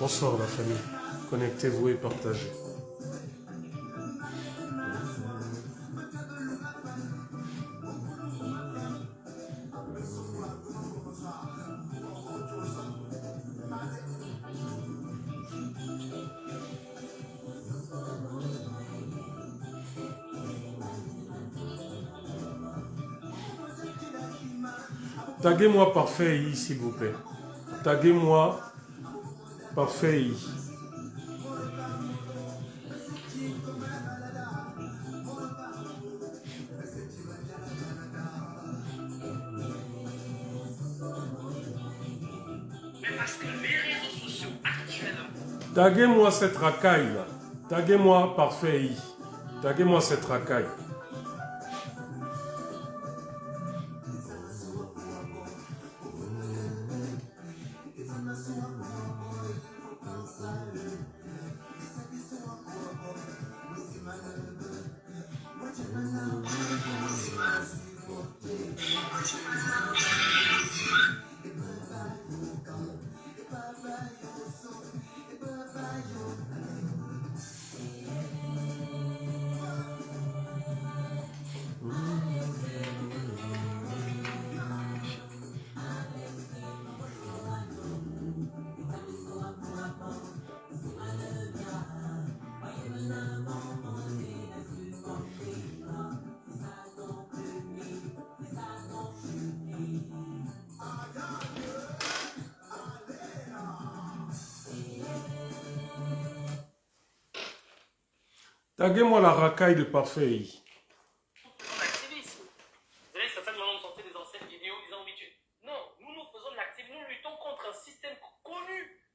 Bonsoir la famille. Connectez-vous et partagez. Taguez-moi Parfait I, s'il vous plaît. Taguez-moi Parfait I. Taguez-moi cette racaille là. Taguez-moi Parfait I. Taguez-moi cette racaille. Taguez-moi la racaille de Parfait I. L'activisme. Vous savez, certains nous ont sorti des anciennes vidéos disant oui, non, nous faisons de l'activisme, nous luttons contre un système connu.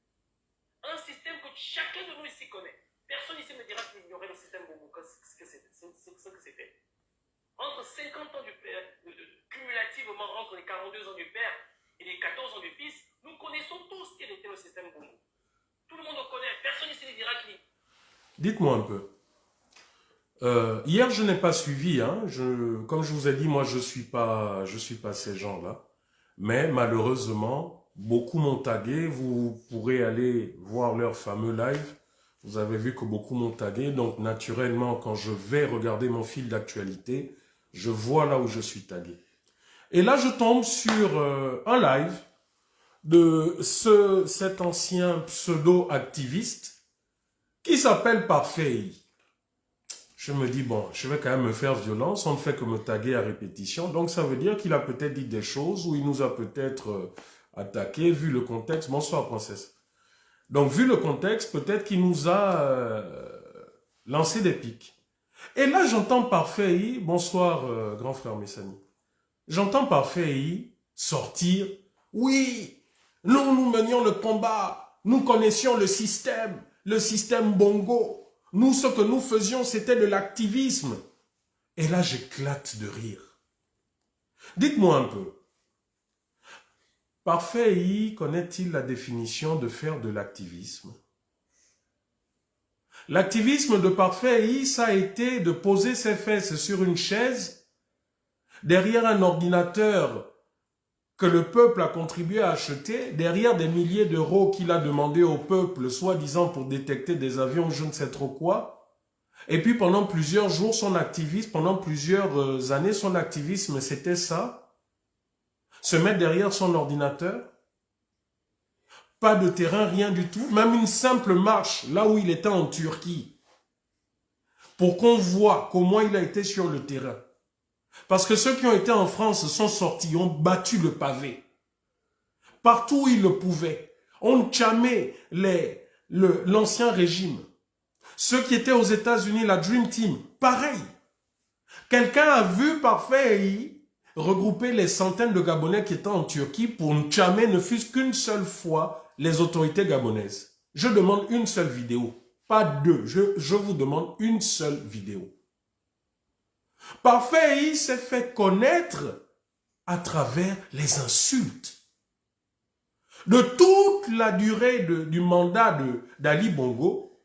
Un système que chacun de nous ici connaît. Personne ici me dira qu'il ignorait le système Bongo, ce que c'était. Entre 50 ans du père, cumulativement entre les 42 ans du père et les 14 ans du fils, nous connaissons tous quel était le système Bongo. Tout le monde le connaît, personne ici ne dira qu'il... Dites-moi un peu. Hier, je n'ai pas suivi, hein. Comme je vous ai dit, moi, je suis pas ces gens-là. Mais malheureusement, beaucoup m'ont tagué. Vous pourrez aller voir leur fameux live. Vous avez vu que beaucoup m'ont tagué. Donc, naturellement, quand je vais regarder mon fil d'actualité, je vois là où je suis tagué. Et là, je tombe sur un live de cet ancien pseudo-activiste qui s'appelle Parfait I. Je me dis, bon, je vais quand même me faire violence, on ne fait que me taguer à répétition. Donc, ça veut dire qu'il a peut-être dit des choses ou il nous a peut-être attaqué, vu le contexte. Bonsoir, princesse. Donc, vu le contexte, peut-être qu'il nous a lancé des pics. Et là, j'entends Parfait I, bonsoir, grand frère Messani. J'entends Parfait I sortir. Oui, nous menions le combat, nous connaissions le système Bongo. Nous, ce que nous faisions, c'était de l'activisme. Et là, j'éclate de rire. Dites-moi un peu. Parfait I connaît-il la définition de faire de l'activisme? L'activisme de Parfait I, ça a été de poser ses fesses sur une chaise, derrière un ordinateur que le peuple a contribué à acheter, derrière des milliers d'euros qu'il a demandé au peuple, soi-disant pour détecter des avions, je ne sais trop quoi. Et puis pendant plusieurs jours, pendant plusieurs années, son activisme, c'était ça. Se mettre derrière son ordinateur. Pas de terrain, rien du tout. Même une simple marche, là où il était en Turquie. Pour qu'on voit comment il a été sur le terrain. Parce que ceux qui ont été en France sont sortis, ont battu le pavé. Partout où ils le pouvaient. On tchamait l'ancien régime. Ceux qui étaient aux États-Unis, la Dream Team, pareil. Quelqu'un a vu Parfait I regrouper les centaines de Gabonais qui étaient en Turquie pour tchammer ne fût-ce qu'une seule fois les autorités gabonaises. Je demande une seule vidéo, pas deux. Je vous demande une seule vidéo. Parfait I s'est fait connaître à travers les insultes. De toute la durée du mandat d'Ali Bongo,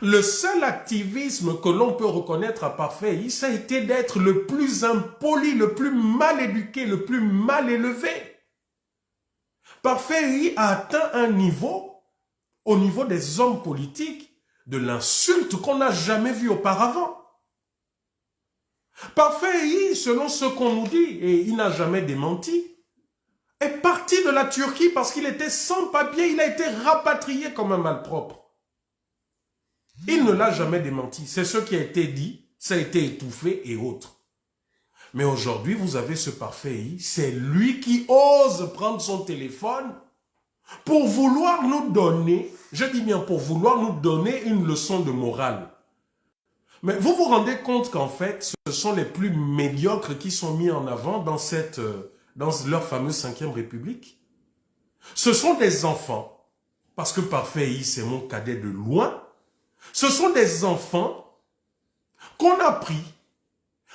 le seul activisme que l'on peut reconnaître à Parfait I, ça a été d'être le plus impoli, le plus mal éduqué, le plus mal élevé. Parfait I a atteint un niveau au niveau des hommes politiques, de l'insulte qu'on n'a jamais vue auparavant. Parfait, selon ce qu'on nous dit, et il n'a jamais démenti, est parti de la Turquie parce qu'il était sans papier, il a été rapatrié comme un malpropre. Il ne l'a jamais démenti. C'est ce qui a été dit, ça a été étouffé et autres. Mais aujourd'hui, vous avez ce parfait, c'est lui qui ose prendre son téléphone pour vouloir nous donner, je dis bien pour vouloir nous donner une leçon de morale. Mais vous vous rendez compte qu'en fait, ce sont les plus médiocres qui sont mis en avant dans leur fameuse 5e République. Ce sont des enfants, parce que parfait, c'est mon cadet de loin. Ce sont des enfants qu'on a pris.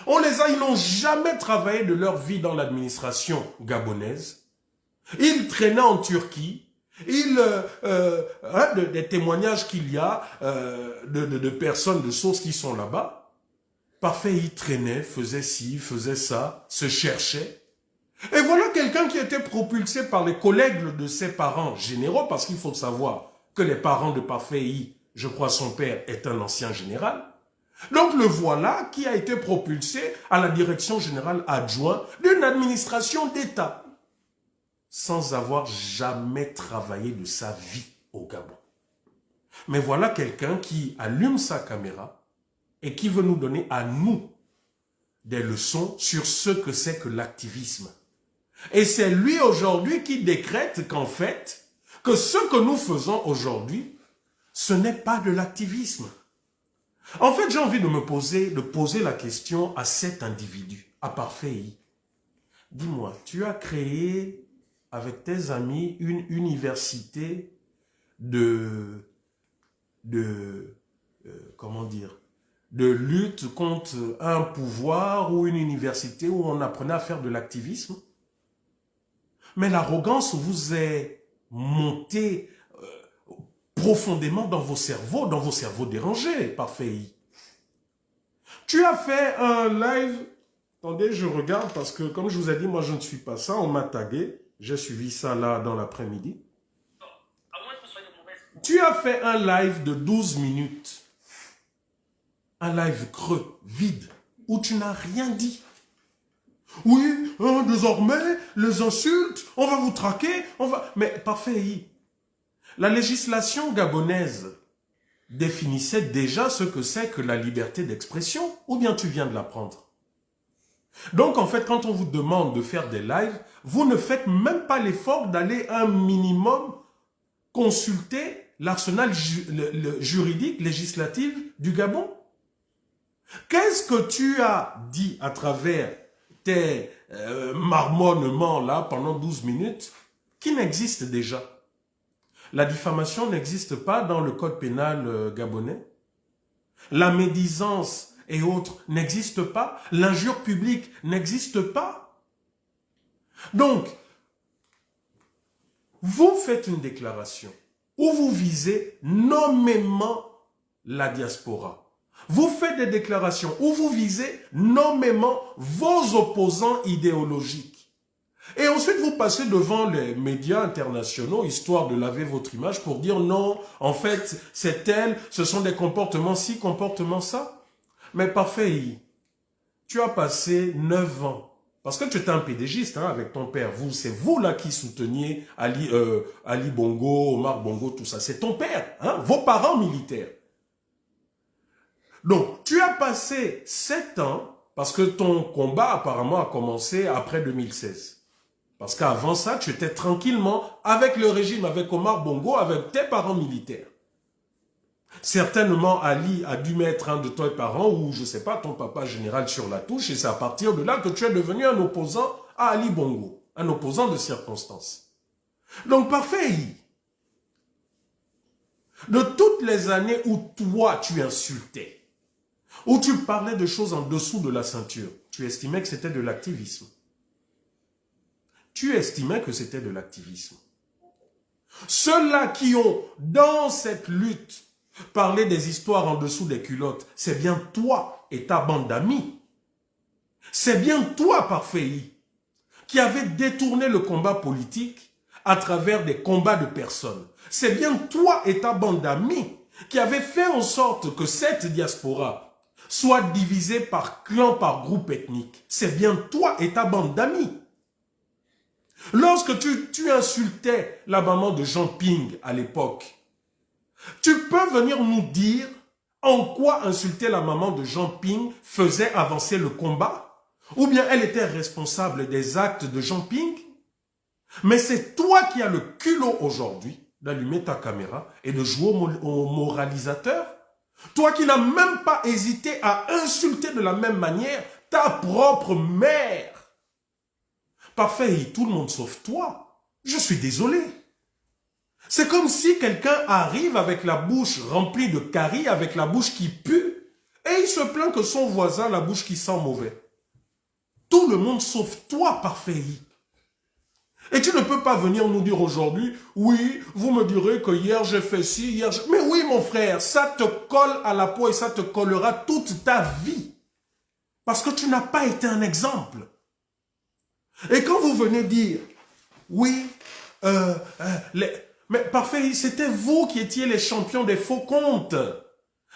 Ils n'ont jamais travaillé de leur vie dans l'administration gabonaise. Ils traînaient en Turquie. Des témoignages qu'il y a de personnes, de sources qui sont là-bas. Parfait, ils traînaient, faisaient ci, faisaient ça, se cherchaient. Et voilà quelqu'un qui était propulsé par les collègues de ses parents généraux, parce qu'il faut savoir que les parents de Parfait, je crois son père est un ancien général. Donc le voilà qui a été propulsé à la direction générale adjointe d'une administration d'État, sans avoir jamais travaillé de sa vie au Gabon. Mais voilà quelqu'un qui allume sa caméra et qui veut nous donner à nous des leçons sur ce que c'est que l'activisme. Et c'est lui aujourd'hui qui décrète qu'en fait, que ce que nous faisons aujourd'hui, ce n'est pas de l'activisme. En fait, j'ai envie de poser la question à cet individu, à Parfait. Dis-moi, tu as créé avec tes amis une université comment dire, de lutte contre un pouvoir, ou une université où on apprenait à faire de l'activisme. Mais l'arrogance vous est montée profondément dans vos cerveaux dérangés, Parfait. Tu as fait un live, attendez, je regarde parce que comme je vous ai dit, moi je ne suis pas ça, on m'a tagué, j'ai suivi ça là dans l'après-midi. Tu as fait un live de 12 minutes, un live creux, vide, où tu n'as rien dit. Oui, désormais, les insultes, on va vous traquer, Mais Parfait, la législation gabonaise définissait déjà ce que c'est que la liberté d'expression, ou bien tu viens de l'apprendre? Donc en fait, quand on vous demande de faire des lives, vous ne faites même pas l'effort d'aller un minimum consulter l'arsenal juridique, législatif du Gabon. Qu'est-ce que tu as dit à travers tes marmonnements là pendant 12 minutes qui n'existe déjà? La diffamation n'existe pas dans le code pénal gabonais. La médisance et autres n'existent pas. L'injure publique n'existe pas. Donc, vous faites une déclaration où vous visez nommément la diaspora. Vous faites des déclarations où vous visez nommément vos opposants idéologiques. Et ensuite, vous passez devant les médias internationaux, histoire de laver votre image pour dire non, en fait, c'est tel, ce sont des comportements ci, comportements ça. Mais Parfait, tu as passé 9 ans, parce que tu étais un pédégiste avec ton père. C'est vous là qui souteniez Ali Bongo, Omar Bongo, tout ça. C'est ton père, vos parents militaires. Donc, tu as passé 7 ans, parce que ton combat apparemment a commencé après 2016. Parce qu'avant ça, tu étais tranquillement avec le régime, avec Omar Bongo, avec tes parents militaires. Certainement, Ali a dû mettre un de tes parents, ou je ne sais pas, ton papa général sur la touche, et c'est à partir de là que tu es devenu un opposant à Ali Bongo, un opposant de circonstance. Donc, Parfait, de toutes les années où toi, tu insultais, où tu parlais de choses en dessous de la ceinture, tu estimais que c'était de l'activisme. Tu estimais que c'était de l'activisme. Ceux-là qui ont, dans cette lutte, parlé des histoires en dessous des culottes, c'est bien toi et ta bande d'amis. C'est bien toi, Parfait, qui avait détourné le combat politique à travers des combats de personnes. C'est bien toi et ta bande d'amis qui avez fait en sorte que cette diaspora soit divisée par clan, par groupe ethnique. C'est bien toi et ta bande d'amis. Lorsque tu insultais la maman de Jean Ping à l'époque, tu peux venir nous dire en quoi insulter la maman de Jean Ping faisait avancer le combat? Ou bien elle était responsable des actes de Jean Ping? Mais c'est toi qui as le culot aujourd'hui d'allumer ta caméra et de jouer au moralisateur. Toi qui n'as même pas hésité à insulter de la même manière ta propre mère. Parfait, tout le monde sauf toi. Je suis désolé. C'est comme si quelqu'un arrive avec la bouche remplie de caries, avec la bouche qui pue, et il se plaint que son voisin a la bouche qui sent mauvais. Tout le monde sauf toi, Parfait. Et tu ne peux pas venir nous dire aujourd'hui, oui, vous me direz que hier j'ai fait ci, hier j'ai... Mais oui, mon frère, ça te colle à la peau et ça te collera toute ta vie. Parce que tu n'as pas été un exemple. Et quand vous venez dire, oui, mais Parfait, c'était vous qui étiez les champions des faux comptes.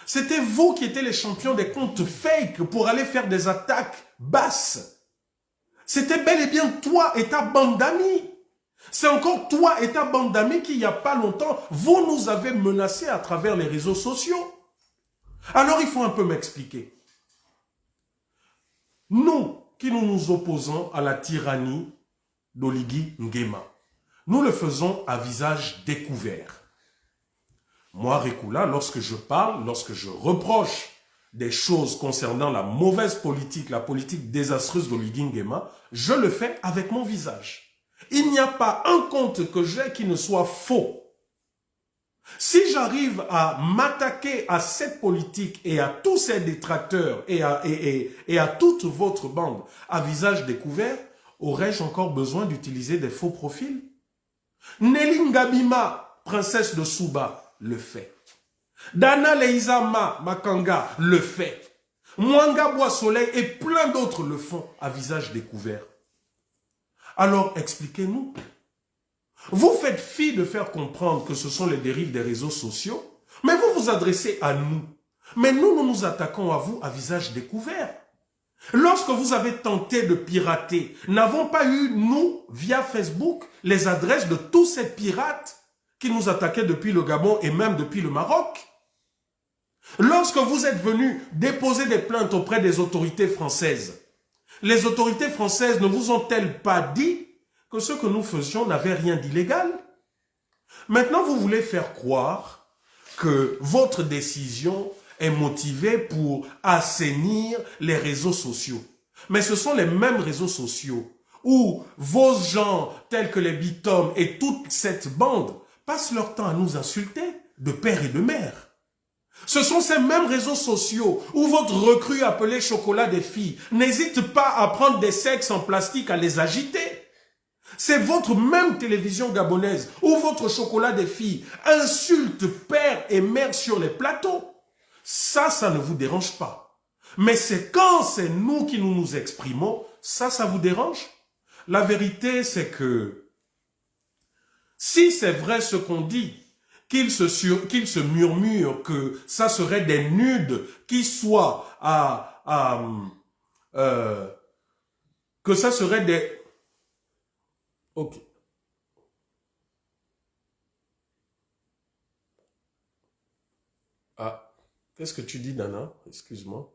C'était vous qui étiez les champions des comptes fake pour aller faire des attaques basses. C'était bel et bien toi et ta bande d'amis. C'est encore toi et ta bande d'amis qui, il n'y a pas longtemps, vous nous avez menacés à travers les réseaux sociaux. Alors il faut un peu m'expliquer. Nous, qui nous opposons à la tyrannie d'Oligui Nguema, nous le faisons à visage découvert. Moi, Rekula, lorsque je parle, lorsque je reproche des choses concernant la mauvaise politique, la politique désastreuse d'Oligui Nguema, je le fais avec mon visage. Il n'y a pas un compte que j'ai qui ne soit faux. Si j'arrive à m'attaquer à cette politique et à tous ces détracteurs et à toute votre bande à visage découvert, aurais-je encore besoin d'utiliser des faux profils? Nelly Ngabima, princesse de Souba, le fait. Dana Leizama Makanga le fait. Mwanga Bois Soleil et plein d'autres le font à visage découvert. Alors expliquez-nous. Vous faites fi de faire comprendre que ce sont les dérives des réseaux sociaux, mais vous vous adressez à nous. Mais nous nous attaquons à vous à visage découvert. Lorsque vous avez tenté de pirater, n'avons pas eu, nous, via Facebook, les adresses de tous ces pirates qui nous attaquaient depuis le Gabon et même depuis le Maroc? Lorsque vous êtes venus déposer des plaintes auprès des autorités françaises, les autorités françaises ne vous ont-elles pas dit que ce que nous faisions n'avait rien d'illégal? Maintenant, vous voulez faire croire que votre décision est motivée pour assainir les réseaux sociaux. Mais ce sont les mêmes réseaux sociaux où vos gens, tels que les Bitom et toute cette bande, passent leur temps à nous insulter de père et de mère. Ce sont ces mêmes réseaux sociaux où votre recrue appelée chocolat des filles n'hésite pas à prendre des sexes en plastique à les agiter. C'est votre même télévision gabonaise où votre chocolat des filles insulte père et mère sur les plateaux. Ça ne vous dérange pas. Mais c'est quand c'est nous qui nous exprimons, ça vous dérange? La vérité, c'est que si c'est vrai ce qu'on dit, qu'il se murmure que ça serait des nudes qui soient que ça serait des... Ok. Ah, qu'est-ce que tu dis, Nana? Excuse-moi.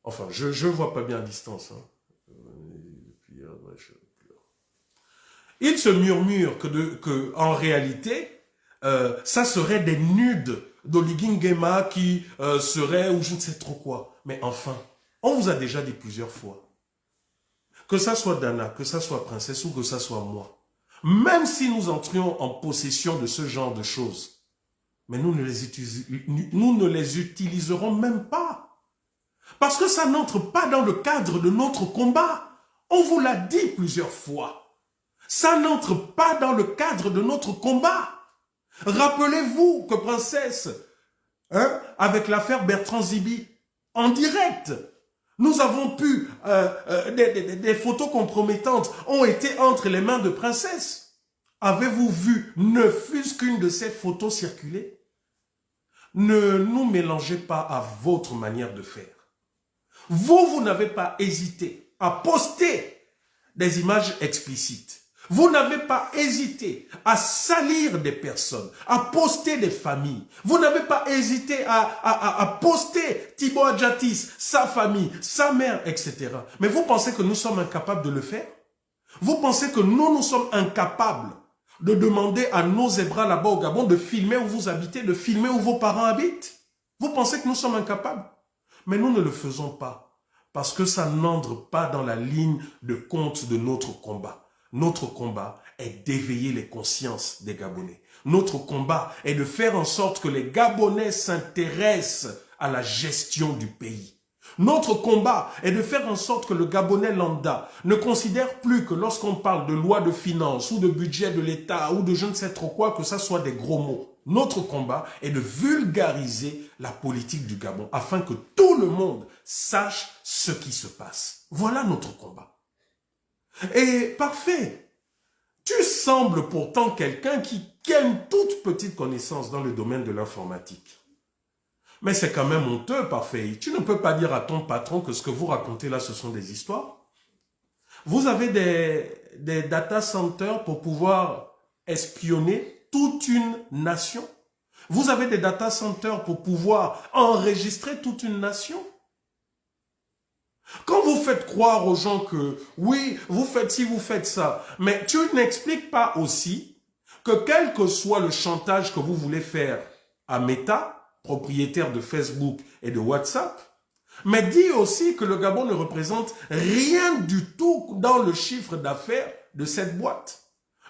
Enfin, je ne vois pas bien à distance. Hein. Il se murmure que en réalité, ça serait des nudes d'Oligui Nguema qui seraient, ou je ne sais trop quoi. Mais enfin, on vous a déjà dit plusieurs fois, que ça soit Dana, que ça soit Princesse ou que ça soit moi, même si nous entrions en possession de ce genre de choses, mais nous ne les utiliserons même pas. Parce que ça n'entre pas dans le cadre de notre combat. On vous l'a dit plusieurs fois. Ça n'entre pas dans le cadre de notre combat. Rappelez-vous que Princesse, avec l'affaire Bertrand Zibi, en direct, nous avons pu, des photos compromettantes ont été entre les mains de Princesse. Avez-vous vu ne fût-ce qu'une de ces photos circuler? Ne nous mélangez pas à votre manière de faire. Vous n'avez pas hésité à poster des images explicites. Vous n'avez pas hésité à salir des personnes, à poster des familles. Vous n'avez pas hésité à poster Thibaut Adjatis, sa famille, sa mère, etc. Mais vous pensez que nous sommes incapables de le faire? Vous pensez que nous sommes incapables de demander à nos zébras là-bas au Gabon de filmer où vous habitez, de filmer où vos parents habitent? Vous pensez que nous sommes incapables? Mais nous ne le faisons pas parce que ça n'entre pas dans la ligne de compte de notre combat. Notre combat est d'éveiller les consciences des Gabonais. Notre combat est de faire en sorte que les Gabonais s'intéressent à la gestion du pays. Notre combat est de faire en sorte que le Gabonais lambda ne considère plus que lorsqu'on parle de loi de finances ou de budget de l'État ou de je ne sais trop quoi, que ça soit des gros mots. Notre combat est de vulgariser la politique du Gabon afin que tout le monde sache ce qui se passe. Voilà notre combat. Et parfait, tu sembles pourtant quelqu'un qui a une toute petite connaissance dans le domaine de l'informatique. Mais c'est quand même honteux, parfait. Tu ne peux pas dire à ton patron que ce que vous racontez là, ce sont des histoires. Vous avez des data centers pour pouvoir espionner toute une nation. Vous avez des data centers pour pouvoir enregistrer toute une nation. Quand vous faites croire aux gens que, oui, vous faites ci, vous faites ça, mais tu n'expliques pas aussi que quel que soit le chantage que vous voulez faire à Meta, propriétaire de Facebook et de WhatsApp, mais dis aussi que le Gabon ne représente rien du tout dans le chiffre d'affaires de cette boîte.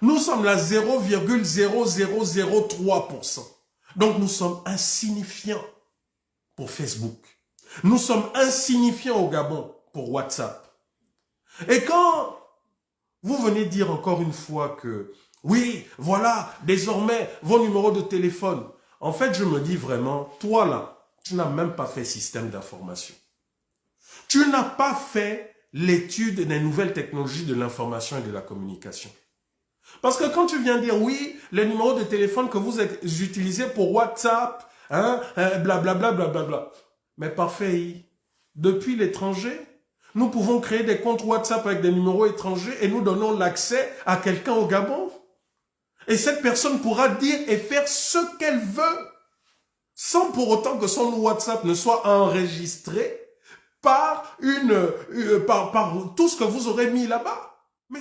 Nous sommes là 0,0003%. Donc nous sommes insignifiants pour Facebook. Nous sommes insignifiants au Gabon pour WhatsApp. Et quand vous venez dire encore une fois que, oui, voilà, désormais, vos numéros de téléphone. En fait, je me dis vraiment, toi là, tu n'as même pas fait système d'information. Tu n'as pas fait l'étude des nouvelles technologies de l'information et de la communication. Parce que quand tu viens dire, oui, les numéros de téléphone que vous utilisez pour WhatsApp, hein, blablabla, blablabla. Mais parfait, depuis l'étranger, nous pouvons créer des comptes WhatsApp avec des numéros étrangers et nous donnons l'accès à quelqu'un au Gabon. Et cette personne pourra dire et faire ce qu'elle veut, sans pour autant que son WhatsApp ne soit enregistré par tout ce que vous aurez mis là-bas. Mais